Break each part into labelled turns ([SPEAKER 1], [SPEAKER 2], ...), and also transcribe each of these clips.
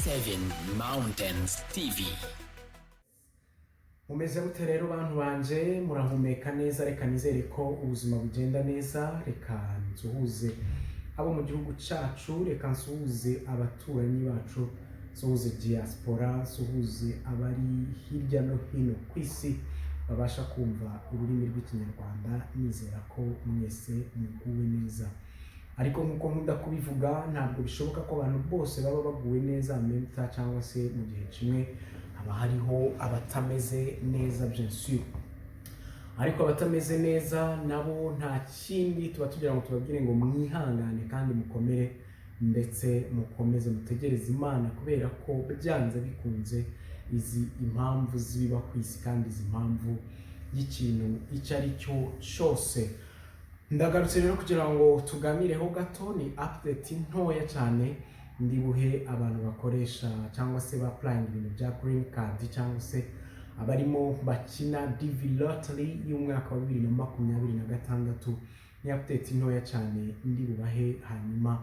[SPEAKER 1] Seven Mountains TV.
[SPEAKER 2] Mumeze gute rero bantu banje, murahumeka neza? Reka nizere ko ubuzima bugenda neza. Reka nsuhuze abo mu gihugu cyacu, reka nsuhuze abaturanyi bacu, nsuhuze diaspora, nsuhuze abari hirya no hino ku isi babasha kumva ururimi rw'ikinyarwanda. Nizera ko mwese muguwe neza, ariko nkuko nkunda kubivuga, ntabwo bishoboka ko abantu bose baba baguwe neza menta, cyangwa se mu gihe kimwe haba hariho abatameze neza bien sûr. Ariko abatameze neza nabo nta kindi tuba tugira ngo tubabwire ngo mwihangane kandi mukomere, ndetse mukomeze mutegereze Imana, kubera ko byanze bikunze izi impamvu ziba ku isi, kandi izi impamvu y'ikintu icyo ari cyo cyose. Ndagarutse rero kugira ngo tuganireho gato, ni update ntoya cyane ndibuhe abantu bakoresha cyangwa se ba applying ibintu bya green card, cyangwa se abarimo bakina DV lottery y'umwaka wa 2026. Ni update ntoya cyane ndibubahe hanyuma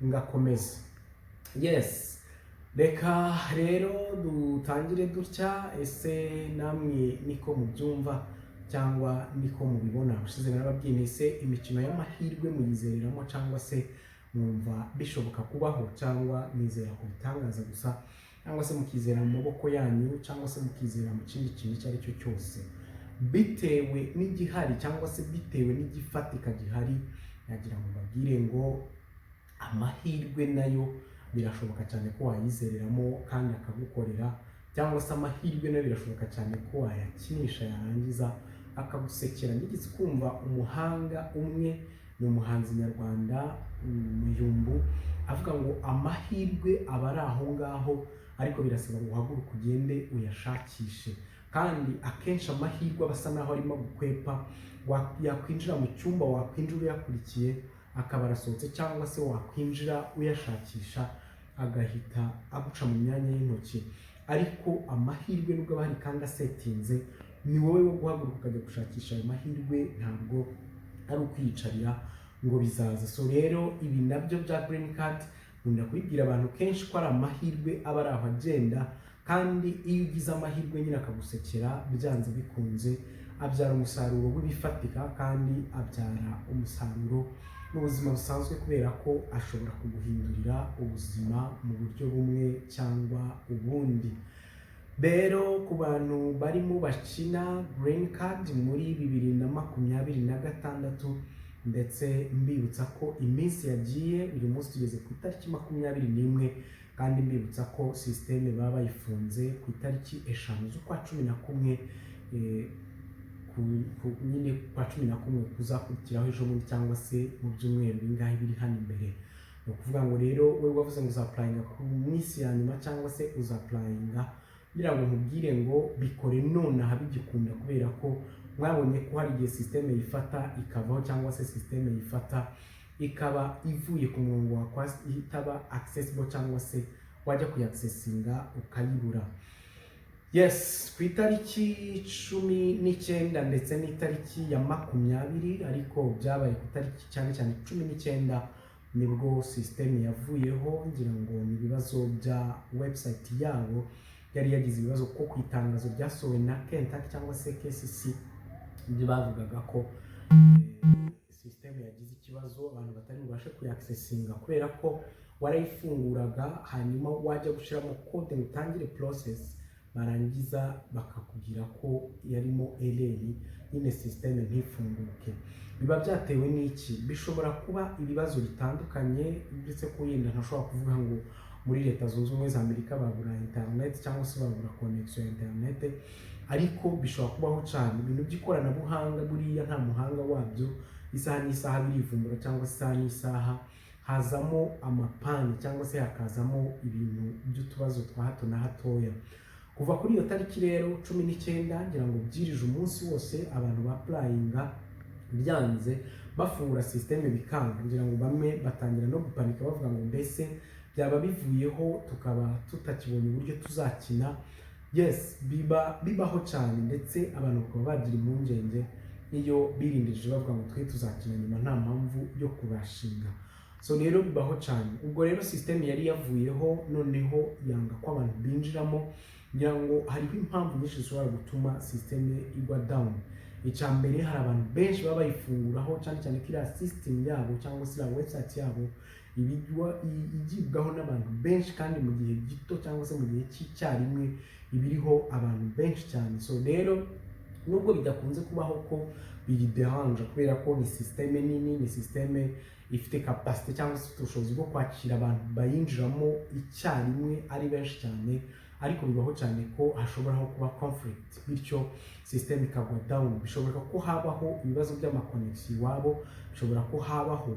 [SPEAKER 2] ngakomeza. Yes, reka rero dutangire dutya. Ese namwe niko mubyumva cyangwa niko mubibona? Ushize narababwiye nese imikino y'amahirwe muyizereramo, cyangwa se mwumva bishoboka kubaho, cyangwa mwizera ku bitangaza gusa, cyangwa se mukizera mu maboko yanyu, cyangwa se mukizera mu kindi kintu icyo ari cyo cyose bitewe n'igihari, cyangwa se bitewe n'igifatika gihari. Yagira ngo babwire ngo amahirwe nayo birashoboka cyane ko wayizereramo kandi akagukorera, cyangwa se amahirwe nayo birashoboka cyane ko wayakinisha yarangiza akagusekera. Nigeze kumva umuhanga umwe, ni umuhanzi nyarwanda Muyumbu, avuga ngo amahirwe aba ari aho ngaho, ariko birasaba ngo uhaguruke ugende uyashakishe. Kandi akenshi amahirwe aba asa naho arimo gukwepa, yakwinjira mu cyumba, wakwinjira uyakurikiye akaba arasohotse, cyangwa se wakwinjira uyashakisha agahita aguca mu myanya y'intoki. Ariko amahirwe nubwo aba hari kandi asetinze, ni wowe wo guhaguruka ukajya gushakisha ayo mahirwe, ntabwo ari ukwiyicarira ngo bizaza. So rero ibi nabyo bya green card nkunda kubibwira abantu kenshi ko ari amahirwe aba ari aho agenda, kandi iyo ugize amahirwe nyine akagusekera, byanze bikunze abyara umusaruro w'ibifatika, kandi abyara umusaruro mu buzima busanzwe, kubera ko ashobora kuguhindurira ubuzima mu buryo bumwe cyangwa ubundi. Rero ku bantu barimo bakina green card muri 2026, ndetse mbibutsa ko iminsi yagiye, uyu munsi tugeze ku itariki 21, kandi mbibutsa ko systeme baba bayifunze ku itariki 5 z'ukwa 11, nyine kwa 11 kuzakurikiraho ejo bundi, cyangwa se mu byumweru bingahe biri hano imbere. Ni ukuvuga ngo rero wowe wavuze ngo uzaplayinga ku minsi ya nyuma, cyangwa se uzaplayinga kugira ngo nkubwire ngo bikore nonaha bigikunda, kubera ko mwabonye ko hari igihe systeme yifata ikavaho, cyangwa se systeme yifata ikaba ivuye ku murongo wa kwasi, itaba accessible, cyangwa se wajya kuyaccessinga ukayibura. Yes, ku itariki 19 ndetse n'itariki ya 20, ariko byabaye ku itariki cyane cyane 19 nibwo systeme yavuyeho. Ngira ngo ni ibibazo bya website yabo yari yagize ibibazo ko ku itangazo ryasohowe na Kentucky cyangwa se KCC, bavugaga ko systeme yagize ikibazo, abantu batari bubashe kuyaccessinga, kubera ko warayifunguraga hanyuma wajya gushiramo code ngo utangire process, barangiza bakakubwira ko yarimo error, nyine systeme ntifunguke. Biba byatewe n'iki? Bishobora kuba ibibazo bitandukanye, ndetse ko yenda ntashobora kuvuga ngo muri Leta Zunze Ubumwe za Amerika babura internet, cyangwa se babura connection ya internet, ariko bishobora kubaho cyane ibintu by'ikoranabuhanga. Buriya nta muhanga wabyo, isaha n'isaha birivumbura, cyangwa se isaha n'isaha hazamo amapani, cyangwa se hakazamo ibintu by'utubazo twa hato na hatoya. Kuva kuri iyo tariki rero 19, ngira ngo byirije umunsi wose abantu ba applyinga byanze, bafungura systeme bikanga. Ngira ngo bamwe batangira no gupanika, bavuga ngo mbese byaba bivuyeho tukaba tutakibonye uburyo tuzakina. Yes, bibaho cyane, ndetse abantu bakaba bagira impungenge iyo birindije bavuga ngo twe tuzakina nyuma, nta mpamvu yo kubashinga. so rero bibaho cyane. Ubwo rero system yari yavuyeho, noneho yanga ko abantu binjiramo, ngira ngo hariho impamvu nyinshi zishobora gutuma system igwa down. Icyambere, hari abantu benshi baba bayifunguraho, cyane cyane kiriya system yabo cyangwa se website yabo igibwaho n'abantu benshi kandi mu gihe gito cyangwa se mu gihe cy'icyarimwe ibiriho abantu benshi cyane. So rero nubwo bidakunze kubaho ko biyideranje, kubera ko ni system nini, ni system ifite capacity cyangwa se ubushobozi bwo kwakira abantu bayinjiramo icyarimwe ari benshi cyane, ariko bibaho cyane ko hashobora kuba conflict, bityo system ikagwa down. Bishobora ko habaho ibibazo by'amakonegisiyo iwabo, bishobora ko habaho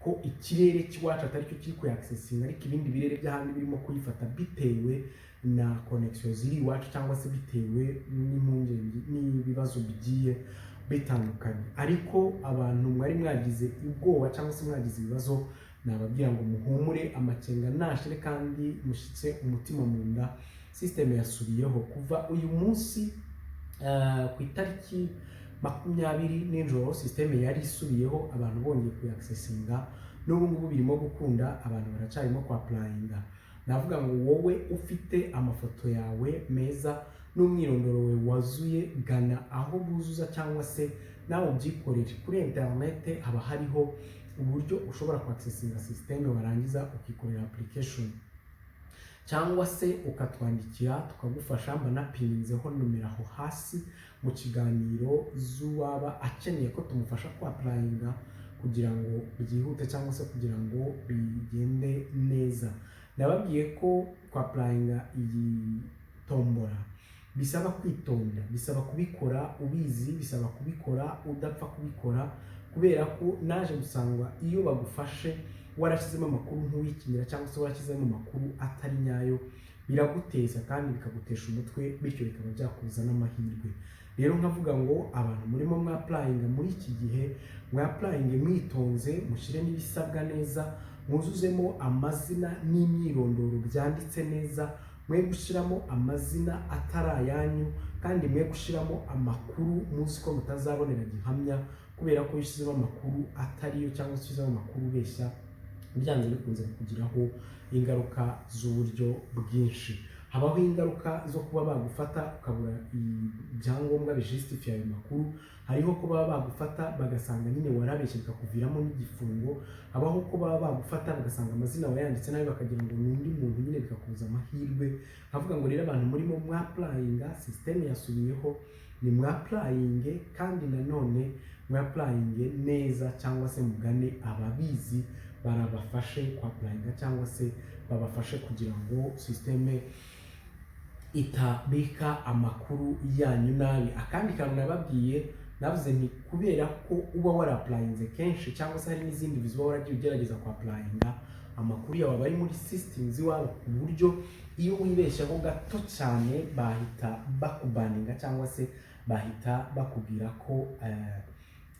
[SPEAKER 2] ko ikirere cy'iwacu atari cyo kiri kuyaccessinga, ariko ibindi birere by'ahandi birimo kuyifata bitewe na connection ziri iwacu, cyangwa se bitewe n'impungenge n'ibibazo bigiye bitandukanye. Ariko abantu mwari mwagize ubwoba cyangwa se mwagize ibibazo, nababwira ngo muhumure, amakenga nashire kandi mushitse umutima mu nda. System yasubiyeho kuva uyu munsi ku itariki 20 nijoro. System yari isubiyeho, abantu bongeye kuyaccessinga, n'ubu ngubu birimo gukunda, abantu baracyarimo kwa applyinga. Navuga ngo wowe ufite amafoto yawe meza n'umwirondoro we wazuye, gana aho buzuza cyangwa se nawe ubyikorere kuri internet. Haba hariho uburyo ushobora kuaccessinga system, warangiza ukikorera application cyangwa se ukatwandikira tukagufasha. Mba napininzeho numero aho hasi mu kiganiro z'uwaba akeneye ko tumufasha ku applyinga kugira ngo byihute cyangwa se kugira ngo bigende neza. Nababwiye ko ku applyinga iyi tombora bisaba kwitonda, bisaba kubikora ubizi, bisaba kubikora udapfa kubikora, kubera ko naje gusanga iyo bagufashe warashyizemo amakuru nk'uwikinira cyangwa se warashyizemo amakuru atari nyayo, biraguteza kandi bikagutesha umutwe, bityo bikaba byakuza n'amahirwe. Rero nkavuga ngo abantu murimo mwapplyinga muri iki gihe, mwapplyinge mwitonze, mushyire n'ibisabwa neza, muzuzemo amazina n'imyirondoro byanditse neza, mwe gushiramo amazina atari yanyu, kandi mwe gushiramo amakuru muzi ko mutazabonera gihamya, kubera ko yishizemo amakuru atariyo cyangwa se yishizemo amakuru beshya, byanze bikunze kugiraho ingaruka z'uburyo bwinshi. Habaho ingaruka zo kuba bagufata ukabura ibyangombwa bijustify ayo makuru, hariho ko baba bagufata bagasanga nyine warabeshye bikakuviramo n'igifungo, habaho ko baba bagufata bagasanga amazina wayanditse nayo bakagira ngo n'undi muntu nyine bikakuza amahirwe. Nkavuga ngo rero abantu murimo mwapplyinga, system yasubiyeho, ni mwapplyinge kandi nanone mwapplyinge neza, cyangwa se mugane ababizi barabafashe kwa applyinga, cyangwa se babafashe kugira ngo system itabika amakuru yanyu nabi. Akandi kantu nababwiye, navuze nti kubera ko uba warapplyinze kenshi cyangwa se hari n'izindi vizuba waragiye ugerageza kwa applyinga, amakuru yawe bari muri systems iwabo, ku buryo iyo wibeshaho gato cyane bahita bakubaninga cyangwa se bahita bakubwira ko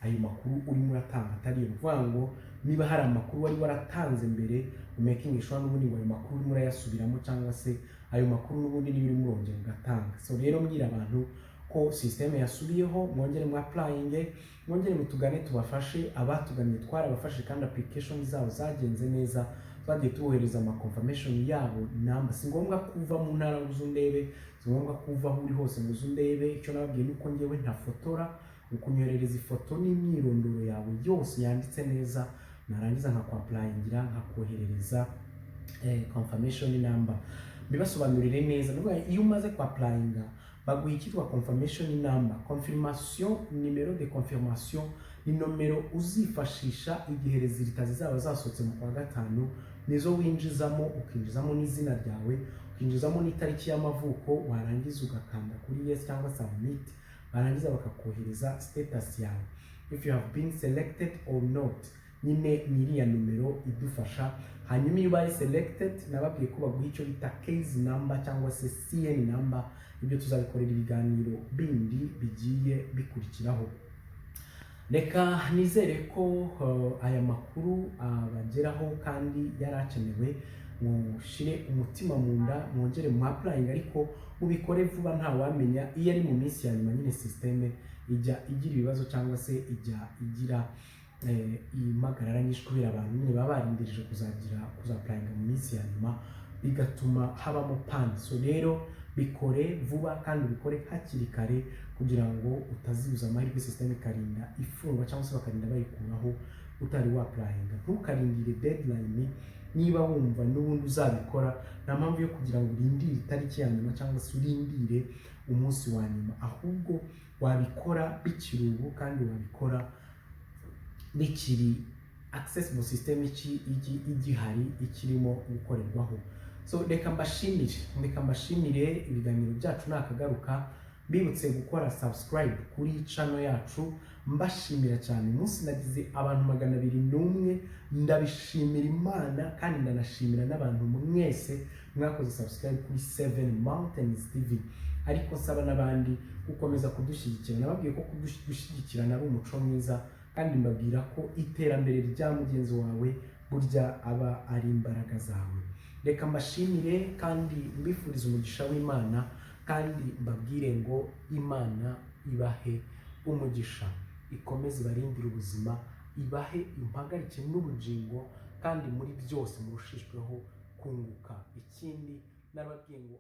[SPEAKER 2] ayo makuru urimo uratanga atari yo. Kuvuga ngo niba hari amakuru wari waratanze mbere, umaking sure n'ubundi ngo ayo makuru urimo urayasubiramo, cyangwa se ayo makuru n'ubundi niba urimo urongera ugatanga. So rero mbwira abantu ko system yasubiyeho, mwongere mwapplyinge, mwongere mutugane tubafashe. Abatuganye twarabafashe kandi application zabo zagenze neza, twagiye tubohereza ama confirmation yabo namba. Si ngombwa kuva mu ntara ngo ndebe, si ngombwa kuva aho uri hose ngo ndebe. Icyo nababwiye nuko ngewe ntafotora, ukunyoherereza ifoto n'imyirondoro yawe yose yanditse neza, narangiza nkakwapplyingira nkakoherereza confirmation number. Bibasobanurire neza, nuko iyo umaze kwapplyinga baguha icyitwa confirmation number. Confirmation, numero de confirmation, ni nomero uzifashisha igihe resultat zizaba zasohotse mu kwa gatanu, nizo winjizamo, ukinjizamo n'izina ryawe, ukinjizamo n'itariki y'amavuko, warangiza ugakanda kuri yes cyangwa submit, barangiza bakakohereza status yawe, if you have been selected or not. Nyine niriya numero idufasha. Hanyuma iyo ubaye selected, nababwiye ko baguha icyo bita case number cyangwa se CN number. Ibyo tuzabikorera ibiganiro bindi bigiye bikurikiraho. Reka nizere ko aya makuru abageraho kandi yarakenewe. Mushire umutima mu nda, mwongere mwapplyinga, ariko mubikore vuba, ntawamenya iyo ari mu minsi ya nyuma nyine system ijya igira ibibazo cyangwa se ijya igira impagarara nyinshi kubera abantu nyine baba barindirije kuzapurayinga mu minsi ya nyuma, bigatuma habamo pani. So rero bikore vuba kandi bikore hakiri kare kugira ngo utazibuza amahirwe system ikarinda ifungwa cyangwa se bakarinda bayikuraho utari wapurayinga. Ntukarindire deadline niba wumva n'ubundi uzabikora, nta mpamvu yo kugira ngo urindire itariki ya nyuma cyangwa se urindire umunsi wa nyuma, ahubwo wabikora bikiri ubu kandi wabikora bikiri accessible system igihari ikirimo gukorerwaho. So reka mbashimire ibiganiro byacu nakagaruka, bibutse gukora subscribe kuri channel yacu. Mbashimira cyane, umunsi nagize abantu 201, ndabishimira Imana kandi ndanashimira n'abantu mwese mwakoze subscribe kuri 7 Mountains TV. Ariko nsaba n'abandi gukomeza kudushyigikira, nababwiye ko kudushyigikirana ari umuco mwiza, kandi mbabwira ko iterambere rya mugenzi wawe burya aba ari imbaraga zawe. Reka mbashimire kandi mbifuriza umugisha w'Imana, kandi mbabwire ngo Imana ibahe umugisha, ikomeze ibarindire ubuzima, ibahe impagarike n'ubugingo, kandi muri byose murushishweho kunguka. Ikindi nababwiye ngo